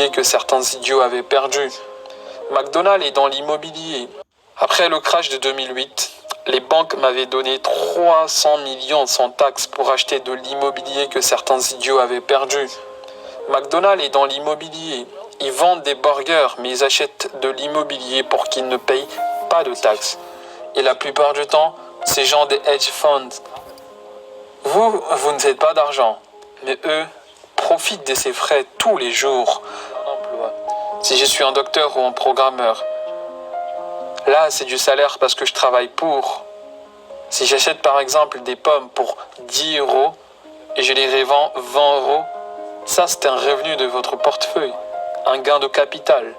que certains idiots avaient perdu. McDonald's est dans l'immobilier. Après le crash de 2008, les banques m'avaient donné 300 millions sans taxes pour acheter de l'immobilier que certains idiots avaient perdu. McDonald's est dans l'immobilier. Ils vendent des burgers, mais ils achètent de l'immobilier pour qu'ils ne payent pas de taxes. Et la plupart du temps, ces gens des hedge funds. Vous ne faites pas d'argent, mais eux profitent de ces frais tous les jours. Si je suis un docteur ou un programmeur, là c'est du salaire parce que je travaille pour. Si j'achète par exemple des pommes pour 10 euros et je les revends 20 euros, ça c'est un revenu de votre portefeuille, un gain de capital.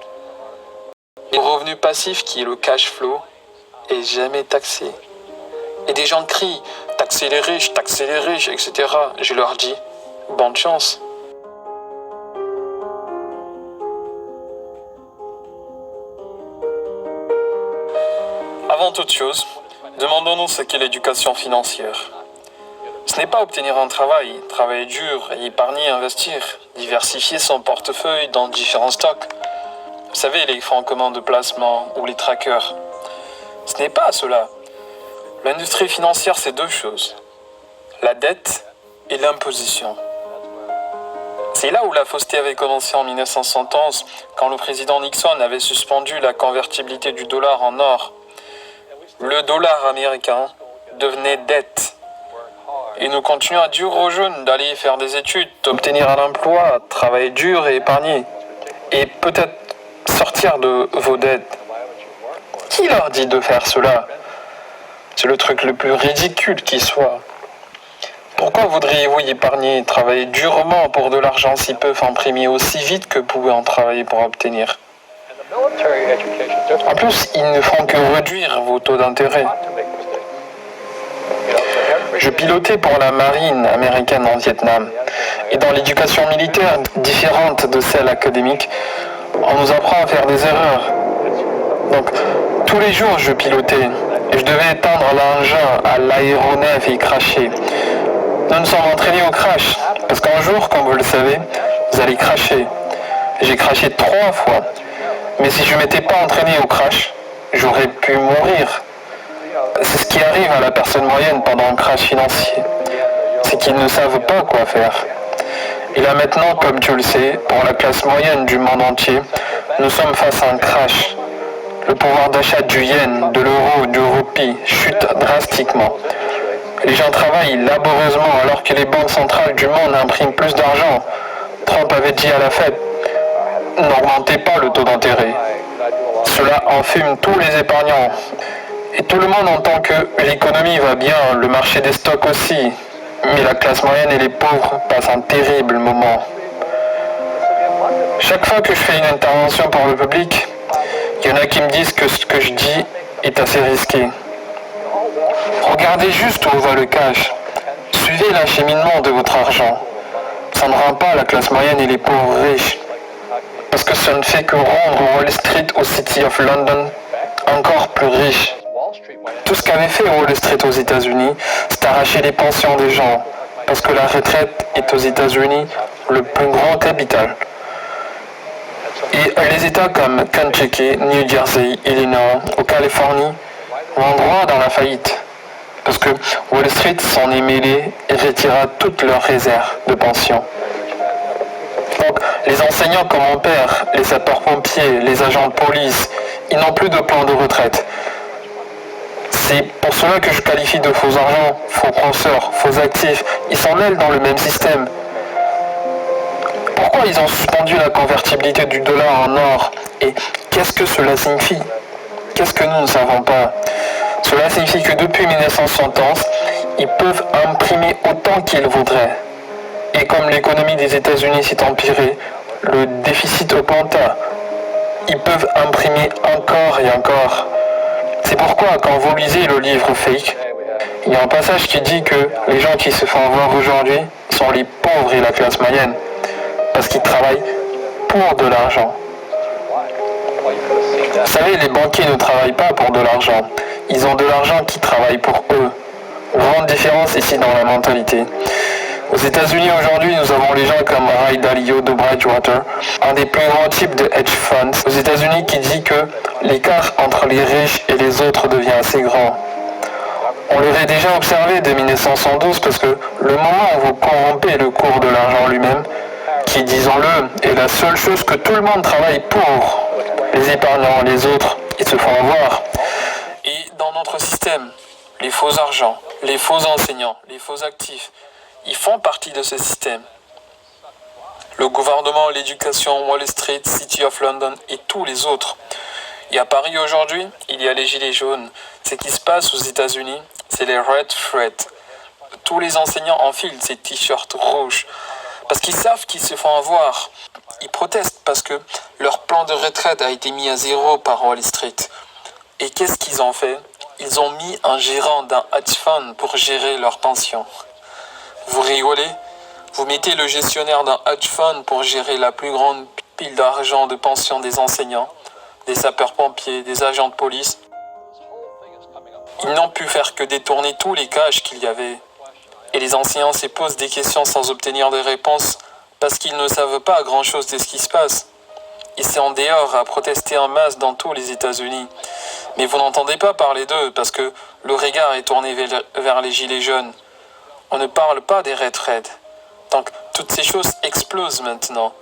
Le revenu passif qui est le cash flow est jamais taxé. Et des gens crient « taxez les riches, etc. » Je leur dis « bonne chance ». Avant toute chose, demandons-nous ce qu'est l'éducation financière. Ce n'est pas obtenir un travail, travailler dur, épargner, investir, diversifier son portefeuille dans différents stocks. Vous savez, les fonds communs de placement ou les trackers. Ce n'est pas cela. L'industrie financière, c'est deux choses. La dette et l'imposition. C'est là où la fausseté avait commencé en 1971, quand le président Nixon avait suspendu la convertibilité du dollar en or. Le dollar américain devenait dette. Et nous continuons à dire aux jeunes d'aller faire des études, d'obtenir un emploi, travailler dur et épargner. Et peut-être sortir de vos dettes. Qui leur dit de faire cela? C'est le truc le plus ridicule qui soit. Pourquoi voudriez-vous épargner et travailler durement pour de l'argent s'ils peuvent imprimer aussi vite que vous pouvez en travailler pour obtenir? En plus, ils ne font que réduire vos taux d'intérêt. Je pilotais pour la marine américaine en Vietnam. Et dans l'éducation militaire, différente de celle académique, on nous apprend à faire des erreurs. Donc, tous les jours, je pilotais. Et je devais éteindre l'engin à l'aéronef et cracher. Nous nous sommes entraînés au crash. Parce qu'un jour, comme vous le savez, vous allez cracher. J'ai craché 3 fois. Mais si je ne m'étais pas entraîné au crash, j'aurais pu mourir. C'est ce qui arrive à la personne moyenne pendant un crash financier. C'est qu'ils ne savent pas quoi faire. Et là maintenant, comme tu le sais, pour la classe moyenne du monde entier, nous sommes face à un crash. Le pouvoir d'achat du yen, de l'euro, du roupie chute drastiquement. Les gens travaillent laborieusement alors que les banques centrales du monde impriment plus d'argent. Trump avait dit à la Fed, n'augmentez pas le taux d'intérêt. Cela enfume tous les épargnants. Et tout le monde entend que l'économie va bien, le marché des stocks aussi. Mais la classe moyenne et les pauvres passent un terrible moment. Chaque fois que je fais une intervention pour le public, il y en a qui me disent que ce que je dis est assez risqué. Regardez juste où va le cash. Suivez l'acheminement de votre argent. Ça ne rend pas la classe moyenne et les pauvres riches. Parce que ça ne fait que rendre Wall Street au City of London encore plus riche. Tout ce qu'avait fait Wall Street aux États-Unis, c'est arracher les pensions des gens. Parce que la retraite est aux États-Unis le plus grand capital. Et les États comme Kentucky, New Jersey, Illinois ou Californie vont droit dans la faillite. Parce que Wall Street s'en est mêlé et retira toutes leurs réserves de pension. Donc, les enseignants comme mon père, les sapeurs-pompiers, les agents de police, ils n'ont plus de plan de retraite. C'est pour cela que je qualifie de faux argent, faux penseurs, faux actifs. Ils s'en mêlent dans le même système. Pourquoi ils ont suspendu la convertibilité du dollar en or? Et qu'est-ce que cela signifie? Qu'est-ce que nous ne savons pas? Cela signifie que depuis 1971, ils peuvent imprimer autant qu'ils voudraient. Et comme l'économie des États-Unis s'est empirée, le déficit augmenta. Ils peuvent imprimer encore et encore. C'est pourquoi quand vous lisez le livre Fake, il y a un passage qui dit que les gens qui se font voir aujourd'hui sont les pauvres et la classe moyenne. Parce qu'ils travaillent pour de l'argent. Vous savez, les banquiers ne travaillent pas pour de l'argent. Ils ont de l'argent qui travaille pour eux. Grande différence ici dans la mentalité. Aux États-Unis aujourd'hui, nous avons les gens comme Ray Dalio de Bridgewater, un des plus grands types de hedge funds aux États-Unis, qui dit que l'écart entre les riches et les autres devient assez grand. On l'avait déjà observé dès 1912 parce que le moment où vous corrompez le cours de l'argent lui-même, qui, disons-le, est la seule chose que tout le monde travaille pour, les épargnants, les autres, ils se font avoir. Et dans notre système, les faux argents, les faux enseignants, les faux actifs, ils font partie de ce système. Le gouvernement, l'éducation, Wall Street, City of London et tous les autres. Et à Paris aujourd'hui, il y a les gilets jaunes. Ce qui se passe aux États-Unis, c'est les red threads. Tous les enseignants enfilent ces t-shirts rouges parce qu'ils savent qu'ils se font avoir. Ils protestent parce que leur plan de retraite a été mis à zéro par Wall Street. Et qu'est-ce qu'ils ont fait? Ils ont mis un gérant d'un hedge fund pour gérer leur pension. Vous rigolez? Vous mettez le gestionnaire d'un hedge fund pour gérer la plus grande pile d'argent de pension des enseignants, des sapeurs-pompiers, des agents de police. Ils n'ont pu faire que détourner tous les cash qu'il y avait. Et les enseignants se posent des questions sans obtenir de réponses parce qu'ils ne savent pas grand-chose de ce qui se passe. Ils sont dehors à protester en masse dans tous les États-Unis. Mais vous n'entendez pas parler d'eux parce que le regard est tourné vers les gilets jaunes. On ne parle pas des retraites. Donc, toutes ces choses explosent maintenant.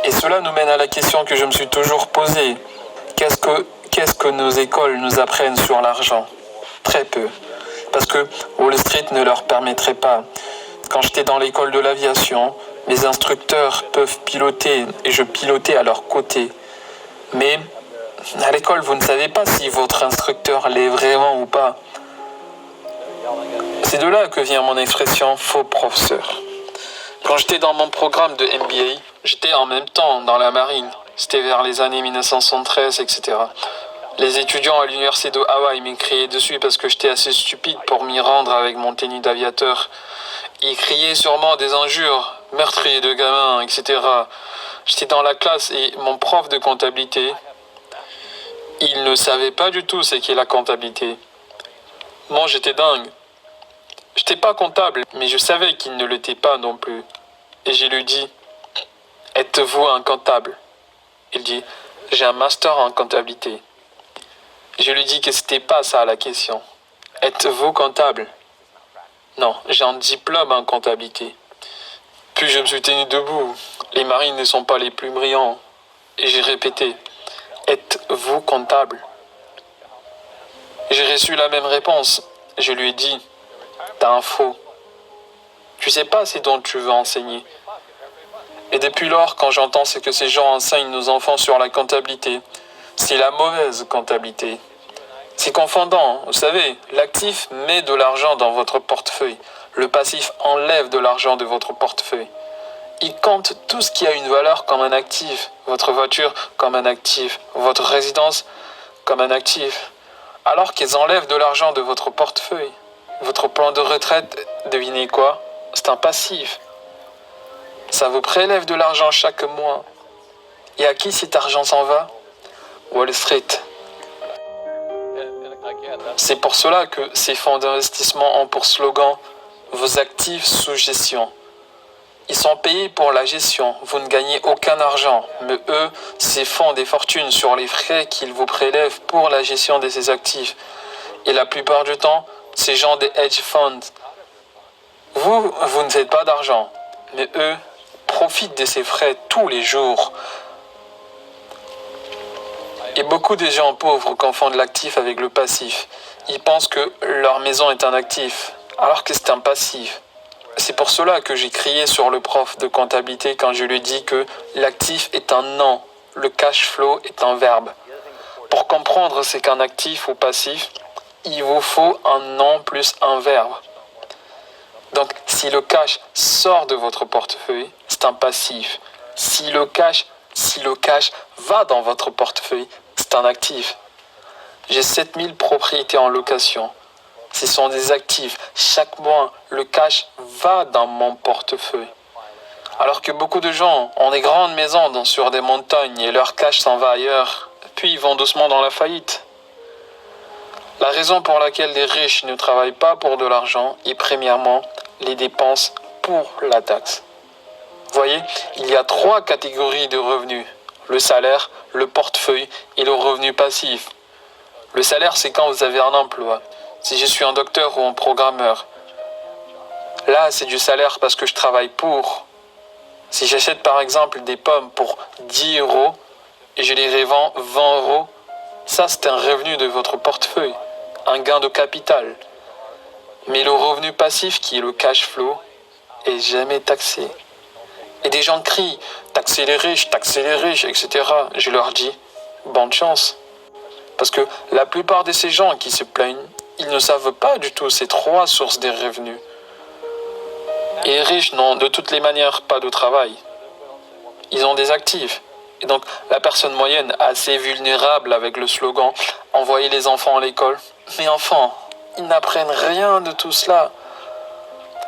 Et cela nous mène à la question que je me suis toujours posée. Qu'est-ce que nos écoles nous apprennent sur l'argent? Très peu. Parce que Wall Street ne leur permettrait pas. Quand j'étais dans l'école de l'aviation, mes instructeurs peuvent piloter et je pilotais à leur côté. Mais à l'école, vous ne savez pas si votre instructeur l'est vraiment ou pas. C'est de là que vient mon expression faux professeur. Quand j'étais dans mon programme de MBA, j'étais en même temps dans la marine. C'était vers les années 1973, etc. Les étudiants à l'université de Hawaï m'ont crié dessus parce que j'étais assez stupide pour m'y rendre avec mon tenue d'aviateur. Ils criaient sûrement des injures, meurtriers de gamins, etc. J'étais dans la classe et mon prof de comptabilité, il ne savait pas du tout ce qu'est la comptabilité. Moi, j'étais dingue. J'étais pas comptable, mais je savais qu'il ne l'était pas non plus. Et je lui dis, êtes-vous un comptable? Il dit, j'ai un master en comptabilité. Je lui dis que c'était pas ça la question. Êtes-vous comptable? Non, j'ai un diplôme en comptabilité. Puis je me suis tenu debout. Les marines ne sont pas les plus brillants. Et j'ai répété, êtes-vous comptable? J'ai reçu la même réponse. Je lui ai dit, t'as un faux. Tu sais pas ce dont tu veux enseigner. Et depuis lors, quand j'entends ce que ces gens enseignent nos enfants sur la comptabilité, c'est la mauvaise comptabilité. C'est confondant, vous savez, l'actif met de l'argent dans votre portefeuille, le passif enlève de l'argent de votre portefeuille. Il compte tout ce qui a une valeur comme un actif, votre voiture comme un actif, votre résidence comme un actif, alors qu'ils enlèvent de l'argent de votre portefeuille. Votre plan de retraite, devinez quoi? C'est un passif. Ça vous prélève de l'argent chaque mois. Et à qui cet argent s'en va? Wall Street. C'est pour cela que ces fonds d'investissement ont pour slogan « Vos actifs sous gestion ». Ils sont payés pour la gestion, vous ne gagnez aucun argent, mais eux, ces fonds des fortunes sur les frais qu'ils vous prélèvent pour la gestion de ces actifs. Et la plupart du temps, ces gens des hedge funds. Vous ne faites pas d'argent, mais eux profitent de ces frais tous les jours. Et beaucoup de gens pauvres confondent l'actif avec le passif. Ils pensent que leur maison est un actif, alors que c'est un passif. C'est pour cela que j'ai crié sur le prof de comptabilité quand je lui dis que l'actif est un nom, le cash flow est un verbe. Pour comprendre ce qu'un actif ou passif, il vous faut un nom plus un verbe. Donc, si le cash sort de votre portefeuille, c'est un passif. Si le cash va dans votre portefeuille, c'est un actif. J'ai 7000 propriétés en location. Ce sont des actifs. Chaque mois, le cash va dans mon portefeuille. Alors que beaucoup de gens ont des grandes maisons sur des montagnes et leur cash s'en va ailleurs, puis ils vont doucement dans la faillite. La raison pour laquelle les riches ne travaillent pas pour de l'argent est premièrement les dépenses pour la taxe. Vous voyez, il y a 3 catégories de revenus. Le salaire, le portefeuille et le revenu passif. Le salaire, c'est quand vous avez un emploi. Si je suis un docteur ou un programmeur, là, c'est du salaire parce que je travaille pour. Si j'achète par exemple des pommes pour 10 euros et je les revends 20 euros, ça c'est un revenu de votre portefeuille, un gain de capital. Mais le revenu passif, qui est le cash flow, est jamais taxé. Et des gens crient, taxez les riches, etc. Je leur dis, bonne chance. Parce que la plupart de ces gens qui se plaignent, ils ne savent pas du tout ces 3 sources des revenus. Et les riches n'ont de toutes les manières pas de travail. Ils ont des actifs. Et donc la personne moyenne, assez vulnérable avec le slogan « Envoyez les enfants à l'école ». Mais enfants, ils n'apprennent rien de tout cela.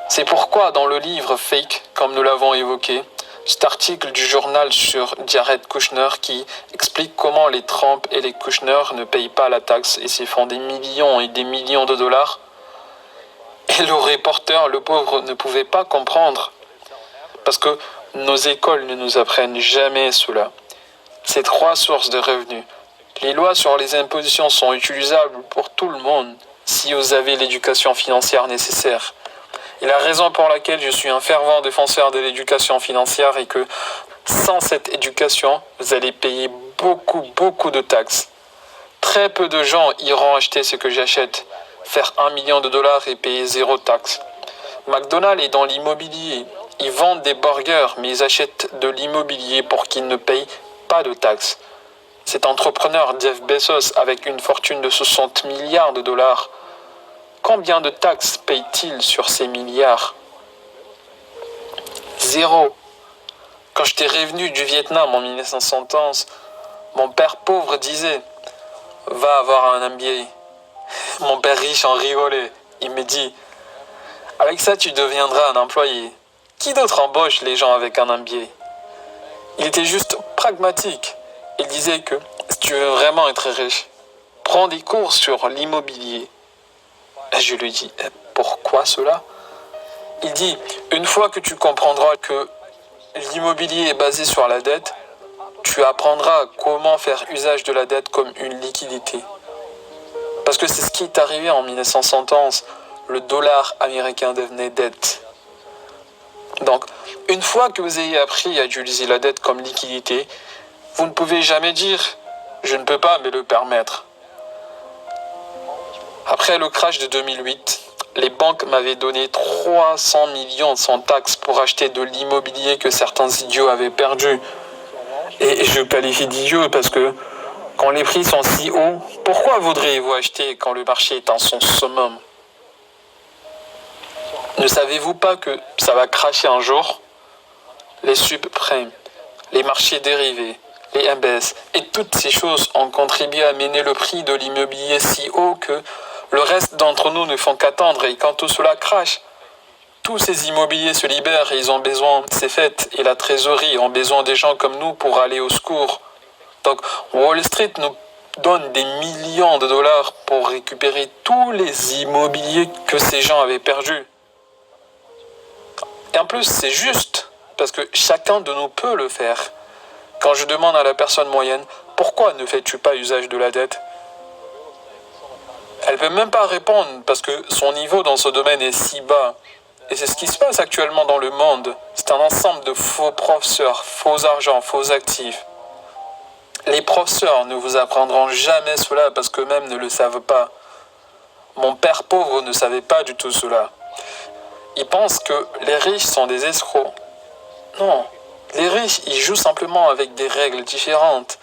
C'est pourquoi dans le livre Fake, comme nous l'avons évoqué, cet article du journal sur Jared Kushner qui explique comment les Trump et les Kushner ne payent pas la taxe et s'y font des millions et des millions de dollars. Et le reporter, le pauvre, ne pouvait pas comprendre. Parce que nos écoles ne nous apprennent jamais cela. Ces 3 sources de revenus. Les lois sur les impositions sont utilisables pour tout le monde si vous avez l'éducation financière nécessaire. Et la raison pour laquelle je suis un fervent défenseur de l'éducation financière est que sans cette éducation, vous allez payer beaucoup de taxes. Très peu de gens iront acheter ce que j'achète, faire 1 million de dollars et payer 0 taxe. McDonald's est dans l'immobilier. Ils vendent des burgers, mais ils achètent de l'immobilier pour qu'ils ne payent pas de taxes. Cet entrepreneur Jeff Bezos, avec une fortune de 60 milliards de dollars, combien de taxes paye-t-il sur ces milliards? 0. Quand j'étais revenu du Vietnam en 1911, mon père pauvre disait « Va avoir un MBA ». Mon père riche en rigolait. Il me dit « Avec ça, tu deviendras un employé. Qui d'autre embauche les gens avec un MBA ?» Il était juste pragmatique. Il disait que si tu veux vraiment être riche, prends des cours sur l'immobilier. Et je lui dis « Pourquoi cela ?» Il dit « Une fois que tu comprendras que l'immobilier est basé sur la dette, tu apprendras comment faire usage de la dette comme une liquidité. » Parce que c'est ce qui est arrivé en 1911. Le dollar américain devenait dette. Donc, une fois que vous ayez appris à utiliser la dette comme liquidité, vous ne pouvez jamais dire « je ne peux pas me le permettre ». Après le crash de 2008, les banques m'avaient donné 300 millions sans taxes pour acheter de l'immobilier que certains idiots avaient perdu. Et je qualifie d'idiots parce que quand les prix sont si hauts, pourquoi voudriez-vous acheter quand le marché est en son summum? Ne savez-vous pas que ça va cracher un jour? Les subprimes, les marchés dérivés, les MBS et toutes ces choses ont contribué à mener le prix de l'immobilier si haut que le reste d'entre nous ne font qu'attendre et quand tout cela crache, tous ces immobiliers se libèrent et ils ont besoin, c'est fait, et la trésorerie ont besoin des gens comme nous pour aller au secours. Donc Wall Street nous donne des millions de dollars pour récupérer tous les immobiliers que ces gens avaient perdus. Et en plus, c'est juste, parce que chacun de nous peut le faire. Quand je demande à la personne moyenne, pourquoi ne fais-tu pas usage de la dette? Elle ne peut même pas répondre parce que son niveau dans ce domaine est si bas. Et c'est ce qui se passe actuellement dans le monde. C'est un ensemble de faux professeurs, faux argent, faux actifs. Les professeurs ne vous apprendront jamais cela parce qu'eux-mêmes ne le savent pas. Mon père pauvre ne savait pas du tout cela. Il pense que les riches sont des escrocs. Non, les riches, ils jouent simplement avec des règles différentes.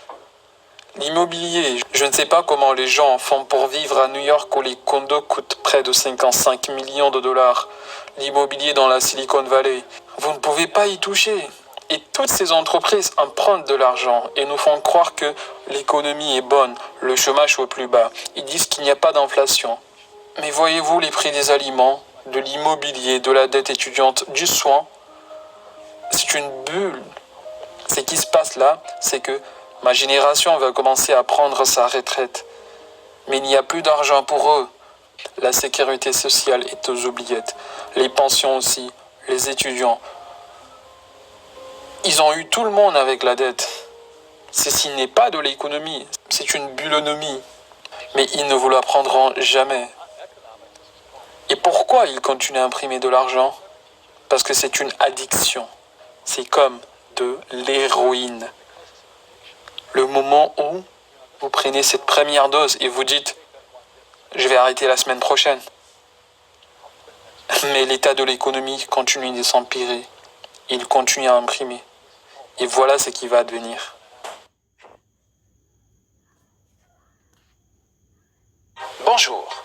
L'immobilier, je ne sais pas comment les gens font pour vivre à New York où les condos coûtent près de 55 millions de dollars. L'immobilier dans la Silicon Valley, vous ne pouvez pas y toucher. Et toutes ces entreprises empruntent de l'argent et nous font croire que l'économie est bonne, le chômage au plus bas. Ils disent qu'il n'y a pas d'inflation. Mais voyez-vous les prix des aliments, de l'immobilier, de la dette étudiante, du soin? C'est une bulle. Ce qui se passe là, c'est que ma génération va commencer à prendre sa retraite. Mais il n'y a plus d'argent pour eux. La sécurité sociale est aux oubliettes. Les pensions aussi. les étudiants. Ils ont eu tout le monde avec la dette. Ceci n'est pas de l'économie, c'est une bullonomie. Mais ils ne vous l'apprendront jamais. Et pourquoi ils continuent à imprimer de l'argent? Parce que c'est une addiction. C'est comme de l'héroïne. Le moment où vous prenez cette première dose et vous dites « je vais arrêter la semaine prochaine ». Mais l'état de l'économie continue de s'empirer. Il continue à imprimer. Et voilà ce qui va advenir. Bonjour.